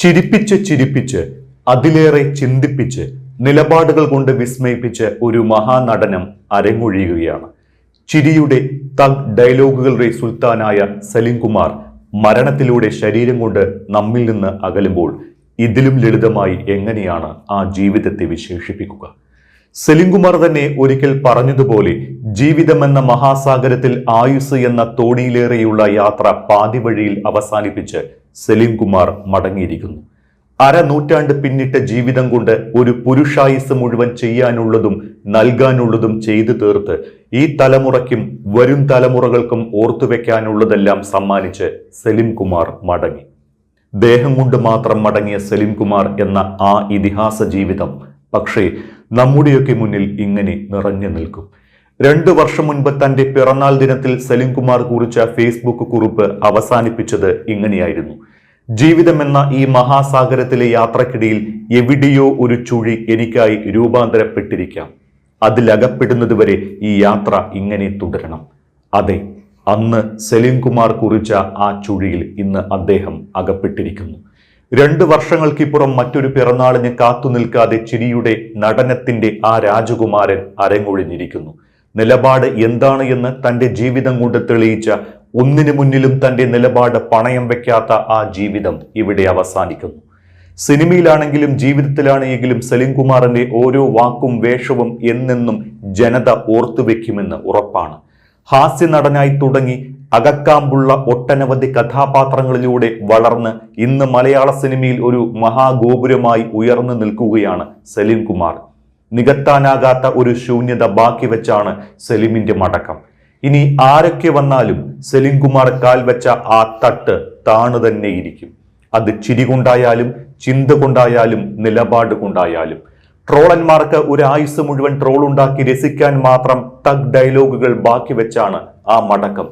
ചിരിപ്പിച്ച് അതിലേറെ ചിന്തിപ്പിച്ച് നിലപാടുകൾ കൊണ്ട് വിസ്മയിപ്പിച്ച് ഒരു മഹാനടനം അരങ്ങൊഴിയുകയാണ്. ചിരിയുടെ തഗ് ഡയലോഗുകളുടെ സുൽത്താനായ സലിം കുമാർ മരണത്തിലൂടെ ശരീരം കൊണ്ട് നമ്മിൽ നിന്ന് അകലുമ്പോൾ ഇതിലും ലളിതമായി എങ്ങനെയാണ് ആ ജീവിതത്തെ വിശേഷിപ്പിക്കുക? സലിം കുമാർ തന്നെ ഒരിക്കൽ പറഞ്ഞതുപോലെ, ജീവിതമെന്ന മഹാസാഗരത്തിൽ ആയുസ് എന്ന തോണിയിലേറെയുള്ള യാത്ര പാതി വഴിയിൽ അവസാനിപ്പിച്ച് സലിം കുമാർ മടങ്ങിയിരിക്കുന്നു. അരനൂറ്റാണ്ട് പിന്നിട്ട ജീവിതം കൊണ്ട് ഒരു പുരുഷായുസ് മുഴുവൻ ചെയ്യാനുള്ളതും നൽകാനുള്ളതും ചെയ്തു തീർത്ത് ഈ തലമുറയ്ക്കും വരും തലമുറകൾക്കും ഓർത്തുവെക്കാനുള്ളതെല്ലാം സമ്മാനിച്ച് സലിം കുമാർ മടങ്ങി. ദേഹം കൊണ്ട് മാത്രം മടങ്ങിയ സലിം കുമാർ എന്ന ആ ഇതിഹാസ ജീവിതം പക്ഷേ നമ്മുടെയൊക്കെ മുന്നിൽ ഇങ്ങനെ നിറഞ്ഞു നിൽക്കും. 2 വർഷം മുൻപ് തന്റെ പിറന്നാൾ ദിനത്തിൽ സലിം കുമാർ കുറിച്ച ഫേസ്ബുക്ക് കുറിപ്പ് അവസാനിപ്പിച്ചത് ഇങ്ങനെയായിരുന്നു: ജീവിതമെന്ന ഈ മഹാസാഗരത്തിലെ യാത്രക്കിടയിൽ എവിടെയോ ഒരു ചുഴി എനിക്കായി രൂപാന്തരപ്പെട്ടിരിക്കാം. അതിലകപ്പെടുന്നതുവരെ ഈ യാത്ര ഇങ്ങനെ തുടരണം. അതെ, അന്ന് സലിം കുമാർ കുറിച്ച ആ ചുഴിയിൽ ഇന്ന് അദ്ദേഹം അകപ്പെട്ടിരിക്കുന്നു. 2 വർഷങ്ങൾക്കിപ്പുറം മറ്റൊരു പിറന്നാളിന് കാത്തു നിൽക്കാതെ ചിരിയുടെ നടനത്തിന്റെ ആ രാജകുമാരൻ അരങ്ങൊഴിഞ്ഞിരിക്കുന്നു. നിലപാട് എന്താണ് എന്ന് തന്റെ ജീവിതം കൊണ്ട് തെളിയിച്ച, ഒന്നിനു മുന്നിലും തന്റെ നിലപാട് പണയം വെക്കാത്ത ആ ജീവിതം ഇവിടെ അവസാനിക്കുന്നു. സിനിമയിലാണെങ്കിലും ജീവിതത്തിലാണെങ്കിലും സലിം കുമാറിന്റെ ഓരോ വാക്കും വേഷവും എന്നെന്നും ജനത ഓർത്തുവെക്കുമെന്ന് ഉറപ്പാണ്. ഹാസ്യ നടനായി തുടങ്ങി അകക്കാമ്പുള്ള ഒട്ടനവധി കഥാപാത്രങ്ങളിലൂടെ വളർന്ന് ഇന്ന് മലയാള സിനിമയിൽ ഒരു മഹാഗോപുരമായി ഉയർന്നു നിൽക്കുകയാണ് സലിം കുമാർ. നികത്താനാകാത്ത ഒരു ശൂന്യത ബാക്കി വെച്ചാണ് സലിമിന്റെ മടക്കം. ഇനി ആരൊക്കെ വന്നാലും സലിം കുമാർ കാൽ വെച്ച ആ തട്ട് താണു തന്നെയിരിക്കും. അത് ചിരി കൊണ്ടായാലും ചിന്ത കൊണ്ടായാലും നിലപാട് കൊണ്ടായാലും. ട്രോളന്മാർക്ക് ഒരു ആയുസ് മുഴുവൻ ട്രോൾ ഉണ്ടാക്കി രസിക്കാൻ മാത്രം തഗ് ഡയലോഗുകൾ ബാക്കി വെച്ചാണ് ആ മടക്കം.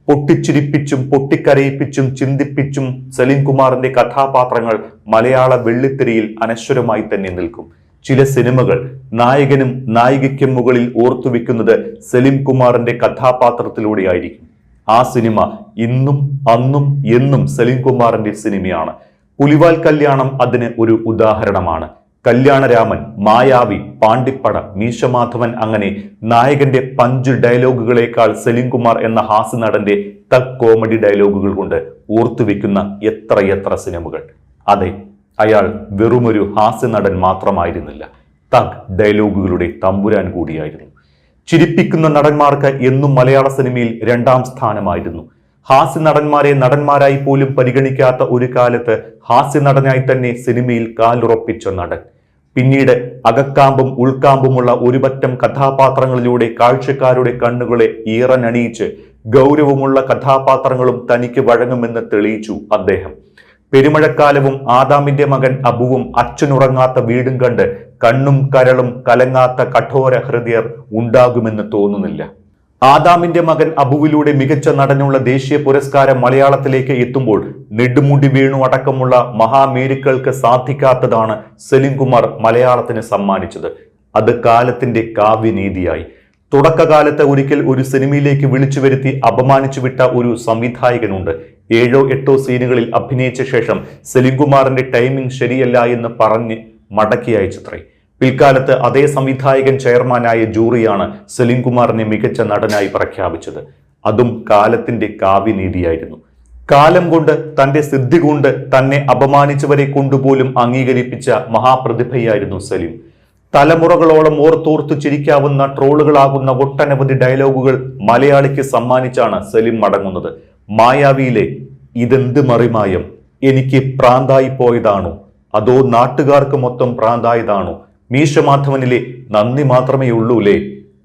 പൊട്ടിച്ചിരിപ്പിച്ചും പൊട്ടിക്കരയിപ്പിച്ചും ചിന്തിപ്പിച്ചും സലിം കുമാറിന്റെ കഥാപാത്രങ്ങൾ മലയാള വെള്ളിത്തിരയിൽ അനശ്വരമായി തന്നെ നിൽക്കും. ചില സിനിമകൾ നായകനും നായികയ്ക്കും മുകളിൽ ഓർത്തുവെക്കുന്നത് സലിം കുമാറിന്റെ കഥാപാത്രത്തിലൂടെയായിരിക്കും. ആ സിനിമ ഇന്നും അന്നും എന്നും സലിം കുമാറിന്റെ സിനിമയാണ്. പുലിവാൽ കല്യാണം അതിന് ഒരു ഉദാഹരണമാണ്. കല്യാണരാമൻ, മായാവി, പാണ്ടിപ്പട, മീശമാധവൻ, അങ്ങനെ നായകന്റെ പഞ്ച് ഡയലോഗുകളേക്കാൾ സലിം കുമാർ എന്ന ഹാസ്യ നടന്റെ തഗ് കോമഡി ഡയലോഗുകൾ കൊണ്ട് ഓർത്തുവെക്കുന്ന എത്രയെത്ര സിനിമകൾ. അതെ, അയാൾ വെറുമൊരു ഹാസ്യ നടൻ മാത്രമായിരുന്നില്ല, തഗ് ഡയലോഗുകളുടെ തമ്പുരാൻ കൂടിയായിരുന്നു. ചിരിപ്പിക്കുന്ന നടന്മാർക്ക് എന്നും മലയാള സിനിമയിൽ 2ാം സ്ഥാനമായിരുന്നു. ഹാസ്യ നടന്മാരെ നടന്മാരായി പോലും പരിഗണിക്കാത്ത ഒരു കാലത്ത് ഹാസ്യ നടനായി തന്നെ സിനിമയിൽ കാലുറപ്പിച്ച നടൻ. പിന്നീട് അകക്കാമ്പും ഉൾക്കാമ്പുമുള്ള ഒരുപറ്റം കഥാപാത്രങ്ങളിലൂടെ കാഴ്ചക്കാരുടെ കണ്ണുകളെ ഈറനണിയിച്ച് ഗൗരവമുള്ള കഥാപാത്രങ്ങളും തനിക്ക് വഴങ്ങുമെന്ന് തെളിയിച്ചു അദ്ദേഹം. പെരുമഴക്കാലവും ആദാമിന്റെ മകൻ അബുവും അച്ഛനുറങ്ങാത്ത വീടും കണ്ട് കണ്ണും കരളും കലങ്ങാത്ത കഠോര ഹൃദയർ ഉണ്ടാകുമെന്ന് തോന്നുന്നില്ല. ആദാമിന്റെ മകൻ അബുവിലൂടെ മികച്ച നടനുള്ള ദേശീയ പുരസ്കാരം മലയാളത്തിലേക്ക് എത്തുമ്പോൾ നെടുമുടി വേണു അടക്കമുള്ള മഹാമേരുക്കൾക്ക് സാധിക്കാത്തതാണ് സലിം കുമാർ മലയാളത്തിന് സമ്മാനിച്ചത്. അത് കാലത്തിന്റെ കാവ്യനീതിയായി. തുടക്കകാലത്ത് ഒരിക്കൽ ഒരു സിനിമയിലേക്ക് വിളിച്ചു വരുത്തി അപമാനിച്ചു വിട്ട ഒരു സംവിധായകനുണ്ട്. 7-8 സീനുകളിൽ അഭിനയിച്ച ശേഷം സലിം കുമാറിന്റെ ടൈമിംഗ് ശരിയല്ല എന്ന് പറഞ്ഞ് മടക്കി അയച്ചത്രേ. പിൽക്കാലത്ത് അതേ സംവിധായകൻ ചെയർമാനായ ജൂറിയാണ് സലിം കുമാറിനെ മികച്ച നടനായി പ്രഖ്യാപിച്ചത്. അതും കാലത്തിന്റെ കാവ്യനീതിയായിരുന്നു. കാലം കൊണ്ട്, തന്റെ സിദ്ധി കൊണ്ട് തന്നെ അപമാനിച്ചവരെ കൊണ്ടുപോലും അംഗീകരിപ്പിച്ച മഹാപ്രതിഭയായിരുന്നു സലിം. തലമുറകളോളം ഓർത്തോർത്തു ചിരിക്കാവുന്ന ട്രോളുകളാകുന്ന ഒട്ടനവധി ഡയലോഗുകൾ മലയാളിക്ക് സമ്മാനിച്ചാണ് സലിം മടങ്ങുന്നത്. മായാവിയിലെ "ഇതെന്ത് മറിമായം, എനിക്ക് പ്രാന്തായി പോയതാണോ അതോ നാട്ടുകാർക്ക് മൊത്തം പ്രാന്തായതാണോ", മീശമാധവനിലെ "നന്ദി മാത്രമേ ഉള്ളൂലേ",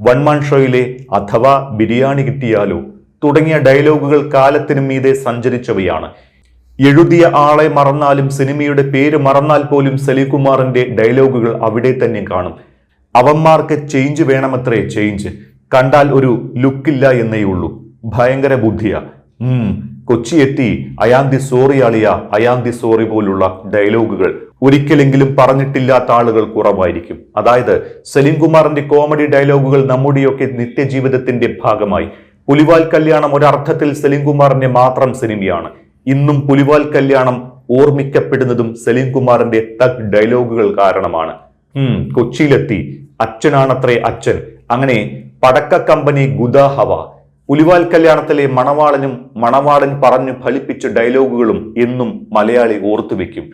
വൺമാൻ ഷോയിലെ "അഥവാ ബിരിയാണി കിട്ടിയാലോ" തുടങ്ങിയ ഡയലോഗുകൾ കാലത്തിനും മീതെ സഞ്ചരിച്ചവയാണ്. എഴുതിയ ആളെ മറന്നാലും സിനിമയുടെ പേര് മറന്നാൽ പോലും സലിം കുമാറിന്റെ ഡയലോഗുകൾ അവിടെ തന്നെ കാണും. അവന്മാർക്ക് ചേഞ്ച് വേണമത്രേ, ചേഞ്ച് കണ്ടാൽ ഒരു ലുക്കില്ല എന്നേ ഉള്ളൂ, ഭയങ്കര ബുദ്ധിയാ, കൊച്ചി എത്തി, അയാന്തി സോറി അളിയ, അയാന്തി സോറി പോലുള്ള ഡയലോഗുകൾ ഒരിക്കലെങ്കിലും പറഞ്ഞിട്ടില്ലാത്ത ആളുകൾ കുറവായിരിക്കും. അതായത് സലിം കുമാറിന്റെ കോമഡി ഡയലോഗുകൾ നമ്മുടെയൊക്കെ നിത്യജീവിതത്തിന്റെ ഭാഗമായി. പുലിവാൽ കല്യാണം ഒരർത്ഥത്തിൽ സലിം കുമാറിന്റെ മാത്രം സിനിമയാണ്. ഇന്നും പുലിവാൽ കല്യാണം ഓർമ്മിക്കപ്പെടുന്നതും സലീം കുമാറിന്റെ തഗ് ഡയലോഗുകൾ കാരണമാണ്. കൊച്ചിയിലെത്തി, അച്ഛനാണത്രേ അച്ഛൻ, അങ്ങനെ പടക്ക കമ്പനി ഗുദാഹവ, പുലിവാൽ കല്യാണത്തിലെ മണവാളനും മണവാളൻ പറഞ്ഞു ഫലിപ്പിച്ച ഡയലോഗുകളും എന്നും മലയാളി ഓർത്തുവെക്കും.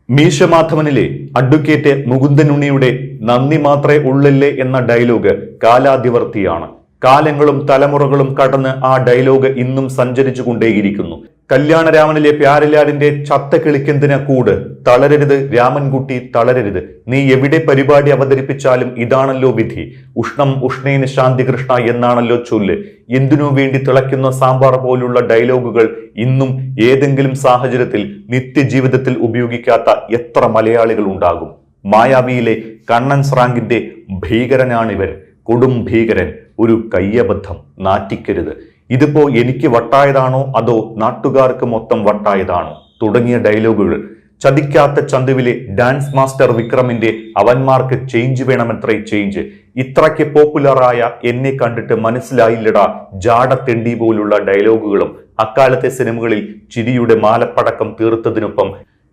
മീശമാധവനിലെ അഡ്വക്കേറ്റ് മുകുന്ദനുണ്ണിയുടെ നന്ദി മാത്രമേ ഉള്ളല്ലേ എന്ന ഡയലോഗ് കാലാതിവർത്തിയാണ്. കാലങ്ങളും തലമുറകളും കടന്ന് ആ ഡയലോഗ് ഇന്നും സഞ്ചരിച്ചു കൊണ്ടേയിരിക്കുന്നു. കല്യാണരാമനിലെ പ്യാരിലാലിന്റെ ചത്ത കിളിക്കെന്തിന കൂട്, തളരരുത് രാമൻകുട്ടി തളരരുത്, നീ എവിടെ പരിപാടി അവതരിപ്പിച്ചാലും ഇതാണല്ലോ വിധി, ഉഷ്ണം ഉഷ്ണേന ശാന്തി കൃഷ്ണ എന്നാണല്ലോ ചൊല്ല്, എന്തിനു വേണ്ടി തിളയ്ക്കുന്ന സാമ്പാർ പോലുള്ള ഡയലോഗുകൾ ഇന്നും ഏതെങ്കിലും സാഹചര്യത്തിൽ നിത്യജീവിതത്തിൽ ഉപയോഗിക്കാത്ത എത്ര മലയാളികൾ ഉണ്ടാകും. മായാവിയിലെ കണ്ണൻ സ്രാങ്കിന്റെ ഭീകരനാണിവൻ, കൊടും ഭീകരൻ, ഒരു കയ്യബദ്ധം, നാറ്റിക്കരുത്, ഇതിപ്പോ എനിക്ക് വട്ടായതാണോ അതോ നാട്ടുകാർക്ക് മൊത്തം വട്ടായതാണോ തുടങ്ങിയ ഡയലോഗുകൾ. ചതിക്കാത്ത ചന്തുവിലെ ഡാൻസ് മാസ്റ്റർ വിക്രമിന്റെ അവന്മാർക്ക് ചേഞ്ച് വേണമെത്രേ ചേഞ്ച്, ഇത്രയ്ക്ക് പോപ്പുലറായ എന്നെ കണ്ടിട്ട് മനസ്സിലായില്ലടാ ജാടത്തെണ്ടി പോലുള്ള ഡയലോഗുകളും അക്കാലത്തെ സിനിമകളിൽ ചിരിയുടെ മാലപ്പടക്കം തീർത്തതിനൊപ്പം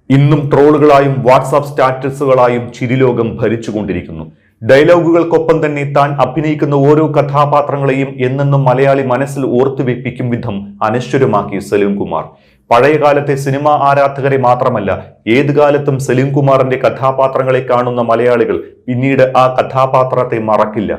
ഇന്നും ട്രോളുകളായും വാട്സാപ്പ് സ്റ്റാറ്റസുകളായും ചിരിലോകം ഭരിച്ചുകൊണ്ടിരിക്കുന്നു. ഡയലോഗുകൾക്കൊപ്പം തന്നെ താൻ അഭിനയിക്കുന്ന ഓരോ കഥാപാത്രങ്ങളെയും എന്നെന്നും മലയാളി മനസ്സിൽ ഓർത്തുവെപ്പിക്കും വിധം അനശ്വരമാക്കി സലീം കുമാർ. പഴയകാലത്തെ സിനിമാ ആരാധകരെ മാത്രമല്ല, ഏത് കാലത്തും സലീം കുമാറിന്റെ കഥാപാത്രങ്ങളെ കാണുന്ന മലയാളികൾ പിന്നീട് ആ കഥാപാത്രത്തെ മറക്കില്ല.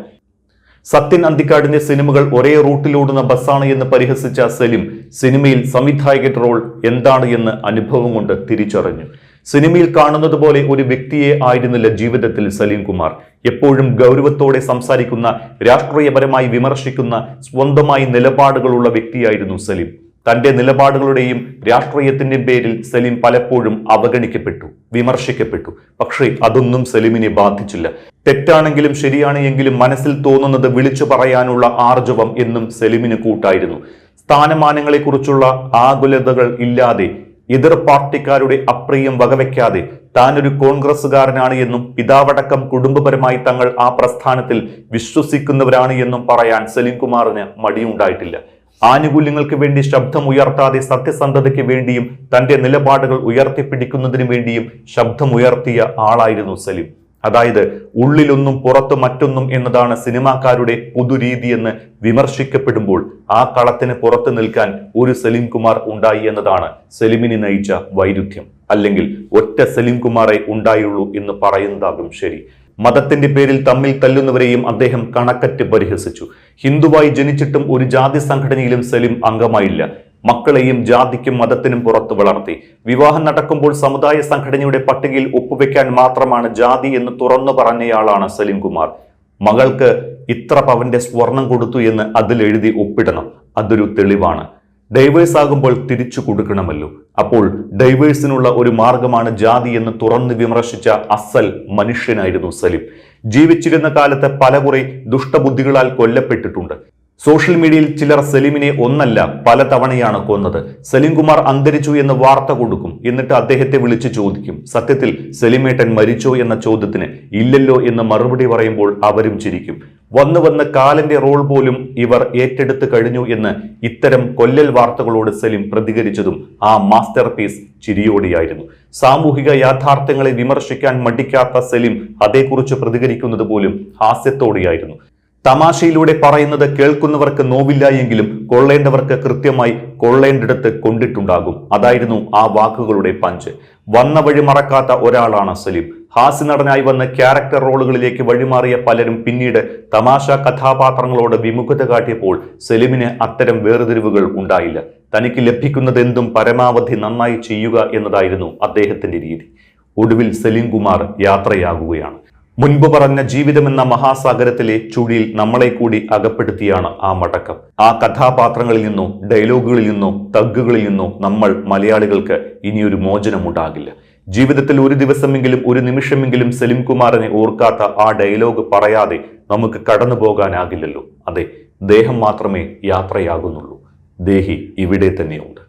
സത്യൻ അന്തിക്കാടിന്റെ സിനിമകൾ ഒരേ റൂട്ടിലോടുന്ന ബസ്സാണ് എന്ന് പരിഹസിച്ച സലീം സിനിമയിൽ സംവിധായകന്റെ റോൾ എന്താണ് എന്ന് അനുഭവം കൊണ്ട് തിരിച്ചറിഞ്ഞു. സിനിമയിൽ കാണുന്നത് പോലെ ഒരു വ്യക്തിയെ ആയിരുന്നില്ല ജീവിതത്തിൽ സലീം കുമാർ. എപ്പോഴും ഗൗരവത്തോടെ സംസാരിക്കുന്ന, രാഷ്ട്രീയപരമായി വിമർശിക്കുന്ന, സ്വന്തമായി നിലപാടുകളുള്ള വ്യക്തിയായിരുന്നു സലീം. തന്റെ നിലപാടുകളുടെയും രാഷ്ട്രീയത്തിന്റെയും പേരിൽ സലീം പലപ്പോഴും അവഗണിക്കപ്പെട്ടു, വിമർശിക്കപ്പെട്ടു. പക്ഷേ അതൊന്നും സലീമിനെ ബാധിച്ചില്ല. തെറ്റാണെങ്കിലും ശരിയാണ് എങ്കിലും മനസ്സിൽ തോന്നുന്നത് വിളിച്ചു പറയാനുള്ള ആർജവം എന്നും സലീമിന് കൂട്ടായിരുന്നു. സ്ഥാനമാനങ്ങളെക്കുറിച്ചുള്ള ആകുലതകൾ ഇല്ലാതെ, എതിർ പാർട്ടിക്കാരുടെ അപ്രിയം വകവയ്ക്കാതെ താനൊരു കോൺഗ്രസുകാരനാണ് എന്നും പിതാവടക്കം കുടുംബപരമായി തങ്ങൾ ആ പ്രസ്ഥാനത്തിൽ വിശ്വസിക്കുന്നവരാണ് എന്നും പറയാൻ സലീം കുമാറിന് മടിയുണ്ടായിട്ടില്ല. ആനുകൂല്യങ്ങൾക്ക് വേണ്ടി ശബ്ദം ഉയർത്താതെ സത്യസന്ധതയ്ക്ക് വേണ്ടിയും തന്റെ നിലപാടുകൾ ഉയർത്തിപ്പിടിക്കുന്നതിനു വേണ്ടിയും ശബ്ദമുയർത്തിയ ആളായിരുന്നു സലീം. അതായത് ഉള്ളിലൊന്നും പുറത്ത് മറ്റൊന്നും എന്നതാണ് സിനിമാക്കാരുടെ പുതുരീതിയെന്ന് വിമർശിക്കപ്പെടുമ്പോൾ ആ കളത്തിന് പുറത്തു നിൽക്കാൻ ഒരു സലീം കുമാർ ഉണ്ടായി എന്നതാണ് സലീമിനെ നയിച്ച വൈരുദ്ധ്യം. അല്ലെങ്കിൽ ഒറ്റ സലീം കുമാറെ ഉണ്ടായുള്ളൂ എന്ന് പറയുന്നതാകും ശരി. മതത്തിന്റെ പേരിൽ തമ്മിൽ തല്ലുന്നവരെയും അദ്ദേഹം കണക്കറ്റ് പരിഹസിച്ചു. ഹിന്ദുവായി ജനിച്ചിട്ടും ഒരു ജാതി സംഘടനയിലും സലീം അംഗമായില്ല. മക്കളെയും ജാതിക്കും മതത്തിനും പുറത്തു വളർത്തി. വിവാഹം നടക്കുമ്പോൾ സമുദായ സംഘടനയുടെ പട്ടികയിൽ ഒപ്പുവെക്കാൻ മാത്രമാണ് ജാതി എന്ന് തുറന്നു പറഞ്ഞയാളാണ് സലീം കുമാർ. മകൾക്ക് ഇത്ര പവന്റെ സ്വർണം കൊടുത്തു എന്ന് അതിൽ എഴുതി ഒപ്പിടണം, അതൊരു തെളിവാണ്. ഡൈവേഴ്സ് ആകുമ്പോൾ തിരിച്ചു കൊടുക്കണമല്ലോ. അപ്പോൾ ഡൈവേഴ്സിനുള്ള ഒരു മാർഗമാണ് ജാതി എന്ന് തുറന്നു വിമർശിച്ച അസൽ മനുഷ്യനായിരുന്നു സലീം. ജീവിച്ചിരുന്ന കാലത്ത് പലകുറി ദുഷ്ടബുദ്ധികളാൽ കൊല്ലപ്പെട്ടിട്ടുണ്ട്. സോഷ്യൽ മീഡിയയിൽ ചിലർ സലീമിനെ ഒന്നല്ല പല തവണയാണ് കൊന്നത്. സലീം കുമാർ അന്തരിച്ചു എന്ന് വാർത്ത കൊടുക്കും, എന്നിട്ട് അദ്ദേഹത്തെ വിളിച്ച് ചോദിക്കും, സത്യത്തിൽ സലീമേട്ടൻ മരിച്ചോ എന്ന ചോദ്യത്തിന് ഇല്ലല്ലോ എന്ന് മറുപടി പറയുമ്പോൾ അവരും ചിരിക്കും. വന്ന് കാലന്റെ റോൾ പോലും ഇവർ ഏറ്റെടുത്ത് കഴിഞ്ഞു എന്ന് ഇത്തരം കൊല്ലൽ വാർത്തകളോട് സലീം പ്രതികരിച്ചതും ആ മാസ്റ്റർ പീസ് ചിരിയോടെയായിരുന്നു. സാമൂഹിക യാഥാർത്ഥ്യങ്ങളെ വിമർശിക്കാൻ മടിക്കാത്ത സലീം അതേക്കുറിച്ച് പ്രതികരിക്കുന്നത് പോലും ഹാസ്യത്തോടെയായിരുന്നു. തമാശയിലൂടെ പറയുന്നത് കേൾക്കുന്നവർക്ക് നോവില്ല എങ്കിലും കൊള്ളേണ്ടവർക്ക് കൃത്യമായി കൊള്ളേണ്ടിടത്ത് കൊണ്ടിട്ടുണ്ടാകും. അതായിരുന്നു ആ വാക്കുകളുടെ പഞ്ച്. വന്ന വഴി മറക്കാത്ത ഒരാളാണ് സലീം. ഹാസ്യ നടനായി വന്ന് ക്യാരക്ടർ റോളുകളിലേക്ക് വഴിമാറിയ പലരും പിന്നീട് തമാശ കഥാപാത്രങ്ങളോട് വിമുഖത കാട്ടിയപ്പോൾ സലീമിന് അത്തരം വേർതിരിവുകൾ ഉണ്ടായില്ല. തനിക്ക് ലഭിക്കുന്നതെന്തും പരമാവധി നന്നായി ചെയ്യുക എന്നതായിരുന്നു അദ്ദേഹത്തിന്റെ രീതി. ഒടുവിൽ സലീം കുമാർ യാത്രയാകുകയാണ്. മുൻപ് പറഞ്ഞ ജീവിതമെന്ന മഹാസാഗരത്തിലെ ചുഴിയിൽ നമ്മളെ കൂടി അകപ്പെടുത്തിയാണ് ആ മടക്കം. ആ കഥാപാത്രങ്ങളിൽ നിന്നോ ഡയലോഗുകളിൽ നിന്നോ തഗ്ഗുകളിൽ നിന്നോ നമ്മൾ മലയാളികൾക്ക് ഇനിയൊരു മോചനമുണ്ടാകില്ല. ജീവിതത്തിൽ ഒരു ദിവസമെങ്കിലും ഒരു നിമിഷമെങ്കിലും സലീം കുമാറിനെ ഓർക്കാത്ത ആ ഡയലോഗ് പറയാതെ നമുക്ക് കടന്നു പോകാനാകില്ലല്ലോ. അതെ, ദേഹം മാത്രമേ യാത്രയാകുന്നുള്ളൂ. ദേഹി ഇവിടെ തന്നെയുണ്ട്.